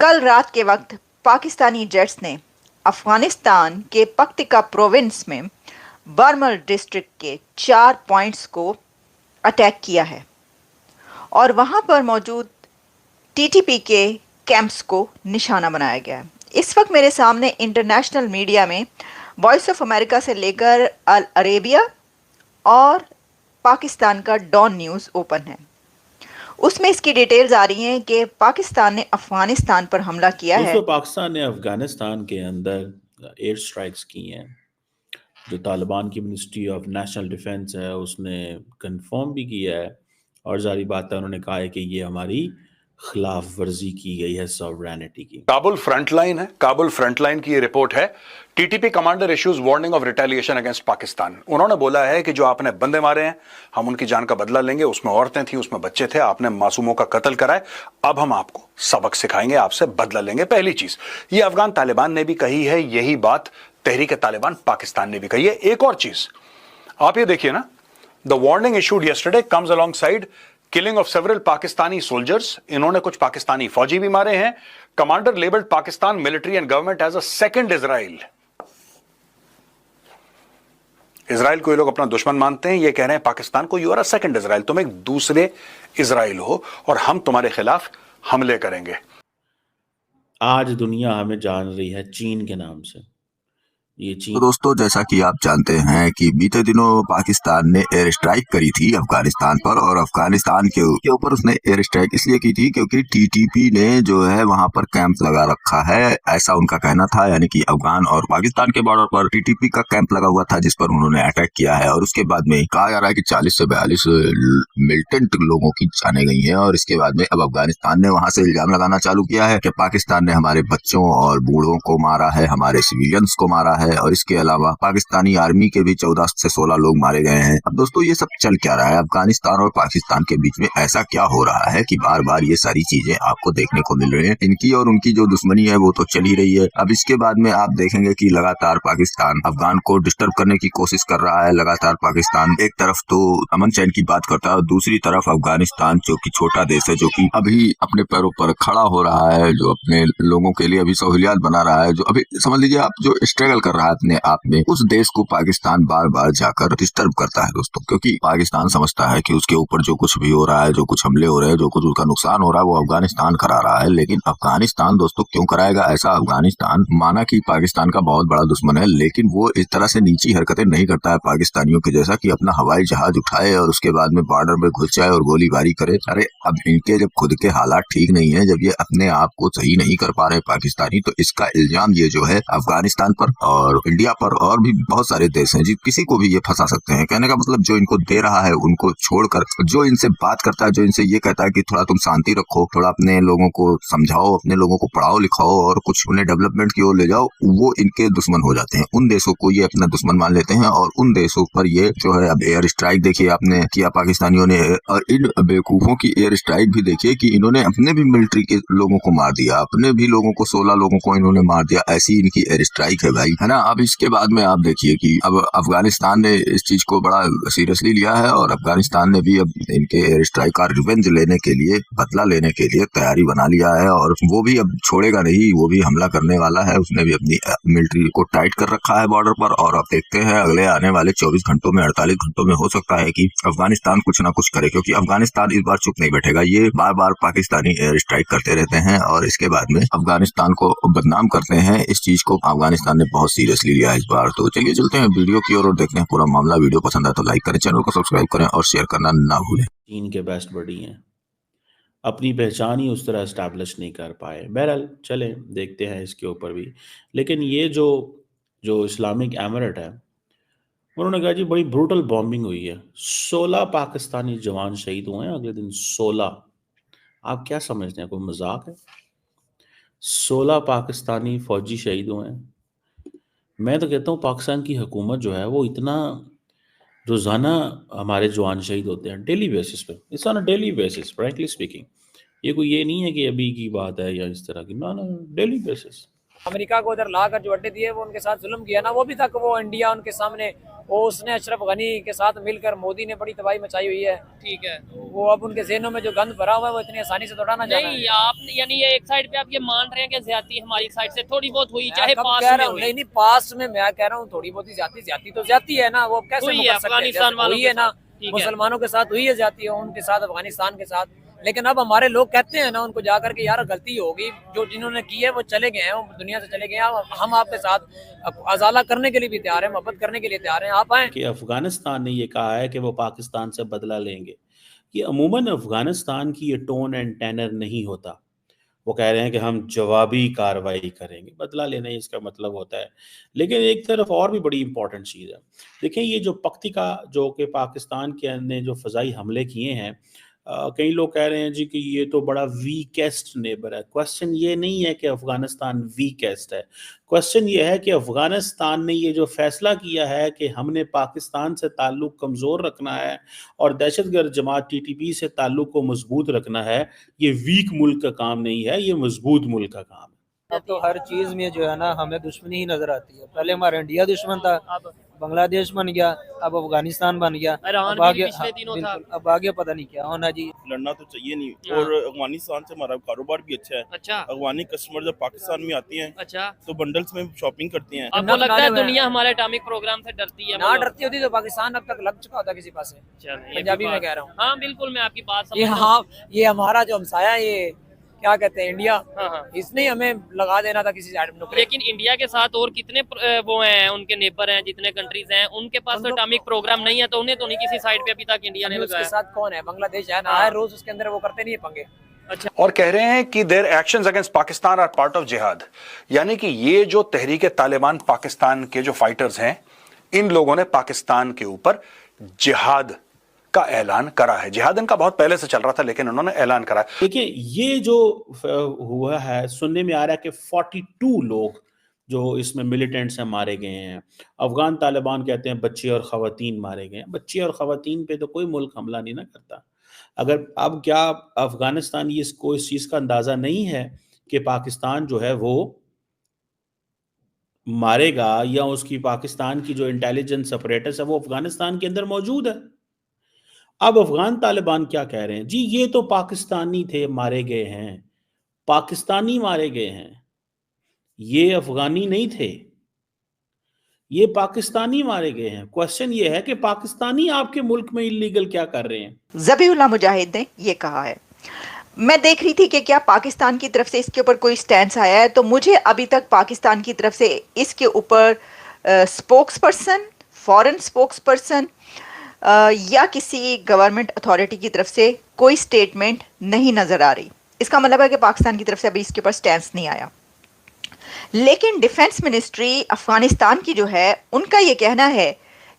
कल रात के वक्त पाकिस्तानी जेट्स ने अफगानिस्तान के पक्तिका प्रोविंस में बर्मल डिस्ट्रिक्ट के 4 पॉइंट्स को अटैक किया है और वहां पर मौजूद टीटीपी के कैंप्स को निशाना बनाया गया है। इस वक्त मेरे सामने इंटरनेशनल मीडिया में वॉइस ऑफ अमेरिका से लेकर अल अरेबिया और पाकिस्तान का डॉन न्यूज़ ओपन है। उसमें इसकी डिटेल्स आ रही हैं कि पाकिस्तान ने अफगानिस्तान पर हमला किया है। दोस्तों, पाकिस्तान ने अफगानिस्तान के अंदर एयर स्ट्राइक्स की हैं। जो तालिबान की मिनिस्ट्री ऑफ नेशनल डिफेंस है उसने कंफर्म भी किया है और जारी बात है, उन्होंने कहा है कि ये हमारी खिलाफ वर्जी की गई है सॉवरेनिटी की। काबुल फ्रंटलाइन है, काबुल फ्रंटलाइन की ये रिपोर्ट है। TTP commander issues warning of retaliation against Pakistan. उन्होंने बोला है कि जो आपने बंदे मारे हैं हम उनकी जान का बदला लेंगे। उसमें औरतें थी, उसमें बच्चे थे, आपने मासूमों का कत्ल करा है। अब हम आपको सबक सिखाएंगे, आपसे बदला लेंगे। पहली चीज ये अफगान तालिबान ने भी कही है, यही बात तहरीक तालिबान पाकिस्तान ने भी कही है। एक और चीज आप ये देखिए ना, the warning issued yesterday comes alongside killing of several Pakistani soldiers. इन्होंने कुछ पाकिस्तानी फौजी भी मारे हैं। Commander labelled Pakistan military and government as a second Israel. Israel को ये लोग अपना दुश्मन मानते हैं। ये कह रहे हैं पाकिस्तान को, you are a second Israel, तुम एक दूसरे इजराइल हो और हम तुम्हारे खिलाफ हमले करेंगे। आज दुनिया हमें जान रही है चीन के नाम से। ये तो चीन दोस्तों, जैसा कि आप जानते हैं कि बीते दिनों पाकिस्तान ने एयर स्ट्राइक करी थी अफगानिस्तान पर, और अफगानिस्तान के ऊपर उसने एयर स्ट्राइक इसलिए की थी क्योंकि टीटीपी ने जो है वहां पर कैंप लगा रखा है, ऐसा उनका कहना था। यानी कि अफगान और पाकिस्तान के बॉर्डर पर टीटीपी का कैंप लगा हुआ था जिस पर उन्होंने अटैक किया है। और उसके बाद में कहा जा रहा है कि 40 से 42 मिलिटेंट लोगों की जाने गई है। और इसके बाद में अब अफगानिस्तान ने वहां से इल्जाम लगाना चालू किया है कि पाकिस्तान ने हमारे बच्चों और बूढ़ों को मारा है, हमारे सिविलियंस को मारा है, और इसके अलावा पाकिस्तानी आर्मी के भी 14 से 16 लोग मारे गए हैं। अब दोस्तों, ये सब चल क्या रहा है अफगानिस्तान और पाकिस्तान के बीच में? ऐसा क्या हो रहा है कि बार बार ये सारी चीजें आपको देखने को मिल रही हैं? इनकी और उनकी जो दुश्मनी है वो तो चल ही रही है। अब इसके बाद में आप देखेंगे कि लगातार पाकिस्तान अफगान को डिस्टर्ब करने की कोशिश कर रहा है। लगातार पाकिस्तान एक तरफ तो अमन चैन की बात करता है और दूसरी तरफ अफगानिस्तान जो कि छोटा देश है, जो कि अभी अपने पैरों पर खड़ा हो रहा है, जो अपने लोगों के लिए अभी सहूलियात बना रहा है, जो अभी समझ लीजिए आप जो स्ट्रगल कर रहा है अपने आप में, उस देश को पाकिस्तान बार बार जाकर डिस्टर्ब करता है दोस्तों। क्योंकि पाकिस्तान समझता है कि उसके ऊपर जो कुछ भी हो रहा है, जो कुछ हमले हो रहे हैं, जो कुछ उसका नुकसान हो रहा है, वो अफगानिस्तान करा रहा है। लेकिन अफगानिस्तान दोस्तों क्यों कराएगा ऐसा? अफगानिस्तान माना कि पाकिस्तान का बहुत बड़ा दुश्मन है, लेकिन वो इस तरह से नीची हरकतें नहीं करता है पाकिस्तानियों के जैसा कि अपना हवाई जहाज उठाए और उसके बाद में बॉर्डर में घुस जाए और गोलीबारी करे। अरे अब इनके जब खुद के हालात ठीक नहीं है, जब ये अपने आप को सही नहीं कर पा रहे पाकिस्तानी, तो इसका इल्जाम ये जो है अफगानिस्तान पर और इंडिया पर और भी बहुत सारे देश हैं जी, किसी को भी ये फंसा सकते हैं। कहने का मतलब जो इनको दे रहा है उनको छोड़कर जो इनसे बात करता है, जो इनसे ये कहता है कि थोड़ा तुम शांति रखो, थोड़ा अपने लोगों को समझाओ, अपने लोगों को पढ़ाओ लिखाओ और कुछ उन्हें डेवलपमेंट की ओर ले जाओ, वो इनके दुश्मन हो जाते हैं। उन देशों को ये अपना दुश्मन मान लेते हैं और उन देशों पर ये जो है, अब एयर स्ट्राइक देखिए आपने किया पाकिस्तानियों ने, और इन बेवकूफों की एयर स्ट्राइक भी देखिए कि इन्होंने अपने भी मिलिट्री के लोगों को मार दिया, अपने भी लोगों को 16 लोगों को इन्होंने मार दिया। ऐसी इनकी एयर स्ट्राइक है भाई, है ना। अब इसके बाद में आप देखिए कि अब अफगानिस्तान ने इस चीज को बड़ा सीरियसली लिया है और अफगानिस्तान ने भी अब इनके एयर स्ट्राइक का रिवेंज लेने के लिए, बदला लेने के लिए तैयारी बना लिया है। और वो भी अब छोड़ेगा नहीं, वो भी हमला करने वाला है। उसने भी अपनी मिलिट्री को टाइट कर रखा है बॉर्डर पर। और अब देखते हैं अगले आने वाले 24 घंटों में, 48 घंटों में हो सकता है कि अफगानिस्तान कुछ ना कुछ करे, क्योंकि अफगानिस्तान इस बार चुप नहीं बैठेगा। ये बार बार पाकिस्तानी एयर स्ट्राइक करते रहते हैं और इसके बाद में अफगानिस्तान को बदनाम करते हैं। इस चीज को अफगानिस्तान ने बहुत सीरियसली लिया इस बार। तो चलिए चलते हैं वीडियो की ओर और देखते हैं पूरा मामला। वीडियो पसंद आए तो लाइक करें, चैनल को सब्सक्राइब करें और शेयर करना ना भूलें। चीन के बेस्ट बडी हैं, अपनी पहचान ही उस तरह एस्टैब्लिश नहीं कर पाए। बहरहाल चलें देखते हैं इसके ऊपर भी। लेकिन ये जो जो इस्लामिक एमिरेट है, उन्होंने कहा जी बड़ी ब्रूटल बॉम्बिंग हुई है, 16 पाकिस्तानी जवान शहीद हुए हैं अगले दिन। 16, आप क्या समझते हैं, कोई मजाक है? 16 पाकिस्तानी फौजी शहीद हुए हैं। मैं तो कहता हूँ पाकिस्तान की हुकूमत जो है वो इतना, रोज़ाना हमारे जवान शहीद होते हैं डेली बेसिस पे, it's on a daily basis frankly speaking. ये कोई ये नहीं है कि अभी की बात है या इस तरह की, ना ना, डेली बेसिस। अमेरिका को उधर ला कर जो अड्डे दिए वो उनके साथ जुल्म किया ना, वो भी तक वो इंडिया उनके सामने, वो उसने अशरफ गनी के साथ मिलकर मोदी ने बड़ी तबाही मचाई हुई है। ठीक है, वो अब उनके जहनों में जो गंद भरा हुआ है वो इतनी आसानी से तोड़ा ना जाना नहीं है। आप यानी ये एक साइड पे आप ये मान रहे हैं कि ज्यादती हमारी साइड से थोड़ी बहुत हुई, मैं चाहे कब पास कह में रहा हूँ, हुई। नहीं पास में मैं कह रहा हूँ थोड़ी बहुत ही ज्यादा तो ज्यादा है ना, वो कैसे हुई है मुकर सकते हैं? अफगानिस्तान जैसे वालों हुई के है ना, साथ, ठीक है। मुसलमानों के साथ हुई है ज्यादा, उनके साथ अफगानिस्तान के साथ। लेकिन अब हमारे लोग कहते हैं ना उनको जाकर के यार गलती होगी, जो जिन्होंने की है वो चले गए हैं, वो दुनिया से चले गए हैं, हम आपके साथ अजाला करने के लिए भी तैयार हैं, मोहब्बत करने के लिए तैयार हैं, आप आए। कि अफगानिस्तान ने ये कहा है कि वो पाकिस्तान से बदला लेंगे। ये अमूमन अफगानिस्तान की ये टोन एंड टेनर नहीं होता। वो कह रहे हैं कि हम जवाबी कार्रवाई करेंगे, बदला लेना ही इसका मतलब होता है। लेकिन एक तरफ और भी बड़ी इंपॉर्टेंट चीज़ है, देखिए ये जो पख्तिका जो कि पाकिस्तान के ने जो फ़ज़ाई हमले किए हैं, कई लोग कह रहे हैं जी कि ये तो बड़ा वीकेस्ट नेबर है। क्वेश्चन ये नहीं है कि अफ़गानिस्तान वीकेस्ट है, क्वेश्चन ये है कि अफ़गानिस्तान ने ये जो फ़ैसला किया है कि हमने पाकिस्तान से ताल्लुक़ कमज़ोर रखना है और दहशतगर्द जमात टीटीपी से ताल्लुक़ को मज़बूत रखना है, ये वीक मुल्क का काम नहीं है, ये मज़बूत मुल्क का काम है। अब तो हर चीज में जो है ना हमें दुश्मनी ही नजर आती है। पहले हमारा इंडिया दुश्मन था, अब बांग्लादेश बन गया, अब अफगानिस्तान बन गया, ईरान अब भी आगे पिछले दिनों था। बिल्कुल, अब आगे पता नहीं क्या होना जी। लड़ना तो चाहिए नहीं। हाँ। और अफगानिस्तान से हमारा कारोबार भी अच्छा है। अच्छा अफगानी कस्टमर जब पाकिस्तान में आती हैं अच्छा, तो बंडल्स में शॉपिंग करती हैं। आपको लगता है अपना जो है- दुनिया हमारे एटॉमिक प्रोग्राम से डरती है? ना मतलब? डरती होती तो पाकिस्तान अब तक लग चुका होता किसी पास से। चलें, ये भी पंजाबी में बात- कह रहा हूँ। हाँ बिल्कुल, मैं आपकी बात ये समझ रहा हूँ। हाँ, ये हमारा जो हमसाया है, ये क्या कहते हैं इंडिया, हाँ हाँ, इसने हमें लगा देना था किसी साइड में नुकरे। लेकिन इंडिया के साथ और कितने वो हैं, उनके नेबर हैं, जितने कंट्रीज हैं, उनके पास तो उनको- एटॉमिक प्रोग्राम नहीं है, तो उन्हें तो नहीं किसी साइड पे अभी तक इंडिया ने अभी उसके लगाया। साथ कौन है? बांग्लादेश है ना, हाँ। हर रोज उसके अंदर वो करते नहीं है पंगे। अच्छा, और कह रहे हैं कि their actions against Pakistan are part of jihad, यानी कि ये जो तहरीक तालिबान पाकिस्तान के जो फाइटर्स हैं, इन लोगों ने पाकिस्तान के ऊपर जिहाद का ऐलान करा है। जिहाद इनका बहुत पहले से चल रहा था, लेकिन उन्होंने ऐलान करा है। देखिए ये जो हुआ है, सुनने में आ रहा है कि 42 लोग जो इसमें मिलिटेंट्स हैं मारे गए हैं। अफगान तालिबान कहते हैं बच्चे और ख़वातीन मारे गए हैं। बच्चे और ख़वातीन पे तो कोई मुल्क हमला नहीं ना करता। अगर अब क्या अफगानिस्तान ये इसको इस चीज़ का अंदाज़ा नहीं है कि पाकिस्तान जो है वो मारेगा, या उसकी पाकिस्तान की जो इंटेलिजेंस अपरेटस है वो अफगानिस्तान के अंदर मौजूद है। अब अफगान तालिबान क्या कह रहे हैं जी, ये तो पाकिस्तानी थे मारे गए हैं, पाकिस्तानी मारे गए हैं, ये अफगानी नहीं थे, ये पाकिस्तानी मारे गए हैं। क्वेश्चन ये है कि पाकिस्तानी आपके मुल्क में इलीगल क्या कर रहे हैं? ज़बीहुल्लाह मुजाहिद ने ये कहा है। मैं देख रही थी कि क्या पाकिस्तान की तरफ से इसके ऊपर कोई स्टैंड आया है, तो मुझे अभी तक पाकिस्तान की तरफ से इसके ऊपर spokes person, foreign spokes person या किसी गवर्नमेंट अथॉरिटी की तरफ से कोई स्टेटमेंट नहीं नज़र आ रही। इसका मतलब है कि पाकिस्तान की तरफ से अभी इसके ऊपर स्टैंड नहीं आया। लेकिन डिफेंस मिनिस्ट्री अफगानिस्तान की जो है, उनका ये कहना है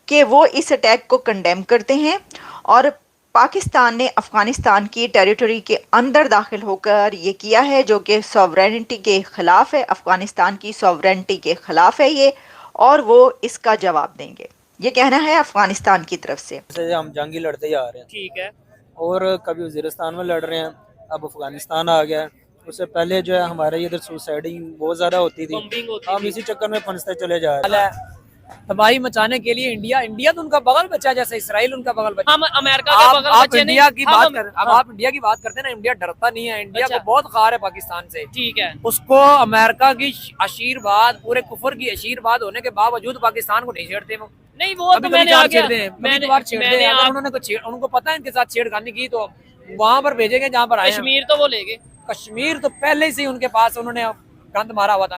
कि वो इस अटैक को कंडेम करते हैं और पाकिस्तान ने अफगानिस्तान की टेरिटरी के अंदर दाखिल होकर ये किया है, जो कि सॉवरेनिटी के ख़िलाफ़ है, अफगानिस्तान की सॉवरेनिटी के ख़िलाफ़ है ये, और वो इसका जवाब देंगे। ये कहना है अफगानिस्तान की तरफ से। जैसे हम जंगी लड़ते जा रहे हैं ठीक है, और कभी वजीरिस्तान में लड़ रहे हैं, अब अफगानिस्तान आ गया। उससे पहले जो है हमारे इधर सुसाइडिंग बहुत ज्यादा होती थी, बम्बिंग होती हम थी। इसी चक्कर में फंसते चले जा रहे हैं। तबाही मचाने के लिए इंडिया तो उनका बगल बच्चा है, जैसे इसराइल उनका बगल बच्चा। हम अमेरिका के बगल आप बच्चे इंडिया नहीं, की हम- बात कर, अब हाँ, आप इंडिया की बात करते हैं ना, इंडिया डरता नहीं है, इंडिया अच्छा। को बहुत खार है पाकिस्तान से। ठीक है, उसको अमेरिका की आशीर्वाद, पूरे कुफर की आशीर्वाद होने के बावजूद पाकिस्तान को नहीं छेड़ते वो। नहीं वो तो कभी मैंने कभार आ गया, छेड़ते हैं, कभी मैंने कभार छेड़ते मैंने हैं। अगर आप उन्होंने कुछ उनको पता है इनके साथ छेड़खानी की तो वहां पर भेजेंगे जहाँ पर आए हैं। कश्मीर तो वो ले गए। कश्मीर तो पहले से ही उनके पास उन्होंने गंद मारा हुआ था।